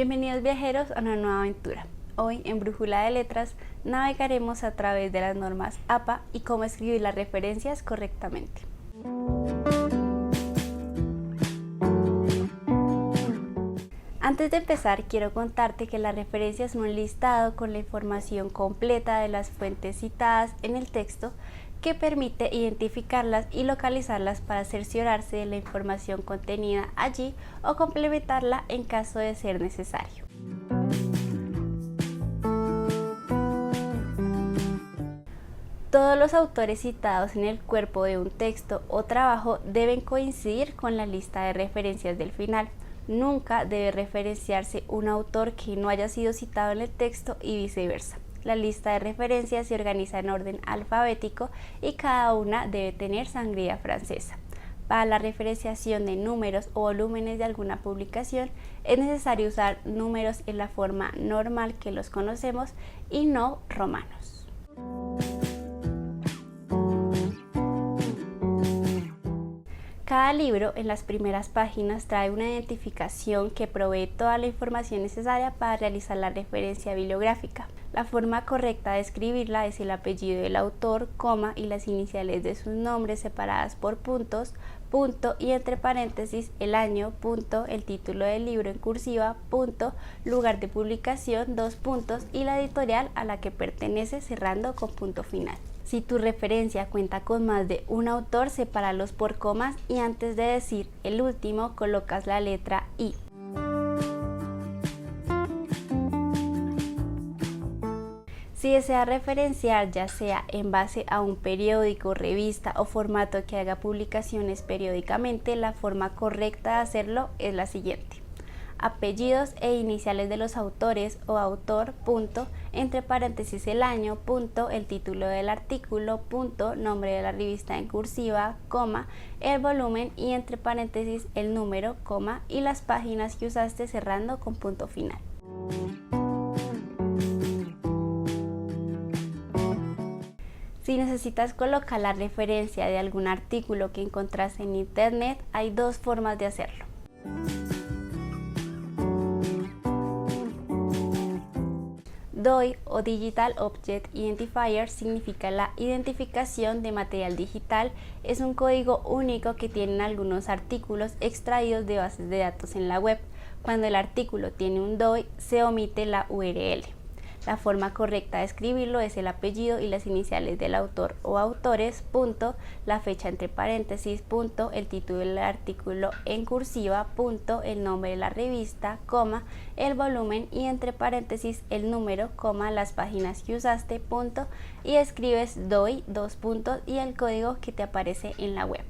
Bienvenidos viajeros a una nueva aventura. Hoy en Brújula de Letras navegaremos a través de las normas APA y cómo escribir las referencias correctamente. Antes de empezar, quiero contarte que la referencia es un listado con la información completa de las fuentes citadas en el texto que permite identificarlas y localizarlas para cerciorarse de la información contenida allí o complementarla en caso de ser necesario. Todos los autores citados en el cuerpo de un texto o trabajo deben coincidir con la lista de referencias del final. Nunca debe referenciarse un autor que no haya sido citado en el texto y viceversa. La lista de referencias se organiza en orden alfabético y cada una debe tener sangría francesa. Para la referenciación de números o volúmenes de alguna publicación es necesario usar números en la forma normal que los conocemos y no romanos. Cada libro en las primeras páginas trae una identificación que provee toda la información necesaria para realizar la referencia bibliográfica. La forma correcta de escribirla es el apellido del autor, coma y las iniciales de sus nombres separadas por puntos, punto y entre paréntesis el año, punto, el título del libro en cursiva, punto, lugar de publicación, dos puntos y la editorial a la que pertenece cerrando con punto final. Si tu referencia cuenta con más de un autor, sepáralos por comas y antes de decir el último colocas la letra I. Si deseas referenciar ya sea en base a un periódico, revista o formato que haga publicaciones periódicamente, la forma correcta de hacerlo es la siguiente. Apellidos e iniciales de los autores o autor, punto, entre paréntesis el año, punto, el título del artículo, punto, nombre de la revista en cursiva, coma, el volumen y entre paréntesis el número, coma, y las páginas que usaste cerrando con punto final. Si necesitas colocar la referencia de algún artículo que encontraste en internet, hay dos formas de hacerlo. DOI o Digital Object Identifier significa la identificación de material digital. Es un código único que tienen algunos artículos extraídos de bases de datos en la web. Cuando el artículo tiene un DOI, se omite la URL. La forma correcta de escribirlo es el apellido y las iniciales del autor o autores, punto, la fecha entre paréntesis, punto, el título del artículo en cursiva, punto, el nombre de la revista, coma, el volumen y entre paréntesis el número, coma, las páginas que usaste, punto, y escribes DOI, dos puntos y el código que te aparece en la web.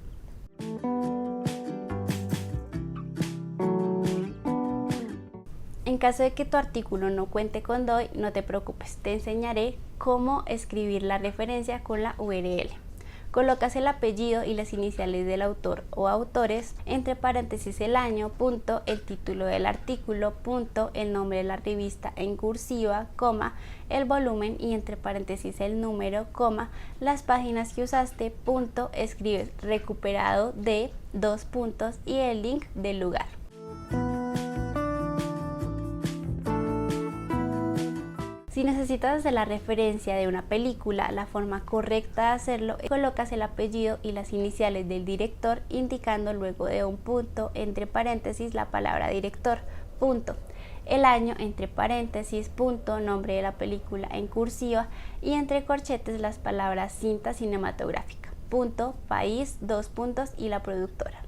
En caso de que tu artículo no cuente con DOI, no te preocupes, te enseñaré cómo escribir la referencia con la URL. Colocas el apellido y las iniciales del autor o autores, entre paréntesis el año, punto, el título del artículo, punto, el nombre de la revista en cursiva, coma, el volumen y entre paréntesis el número, coma, las páginas que usaste, punto, escribes recuperado de, dos puntos y el link del lugar. Si necesitas hacer la referencia de una película, la forma correcta de hacerlo es colocas el apellido y las iniciales del director indicando luego de un punto entre paréntesis la palabra director, punto, el año entre paréntesis, punto, nombre de la película en cursiva y entre corchetes las palabras cinta cinematográfica, punto, país, dos puntos y la productora.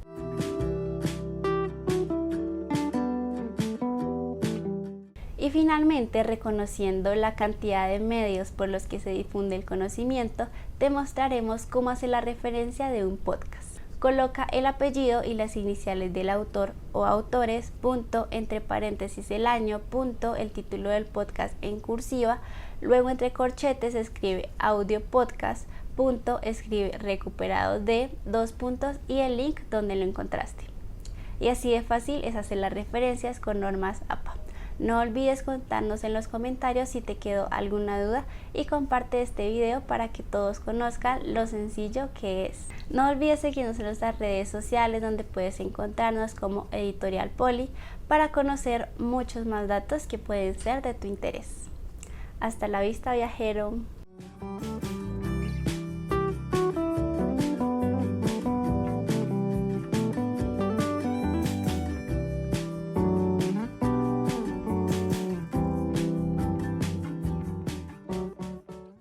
Y finalmente, reconociendo la cantidad de medios por los que se difunde el conocimiento, te mostraremos cómo hacer la referencia de un podcast. Coloca el apellido y las iniciales del autor o autores, punto, entre paréntesis el año, punto, el título del podcast en cursiva, luego entre corchetes escribe audio podcast, punto, escribe recuperado de, dos puntos y el link donde lo encontraste. Y así de fácil es hacer las referencias con normas APA. No olvides contarnos en los comentarios si te quedó alguna duda y comparte este video para que todos conozcan lo sencillo que es. No olvides seguirnos en nuestras redes sociales donde puedes encontrarnos como Editorial Poli para conocer muchos más datos que pueden ser de tu interés. Hasta la vista, viajero.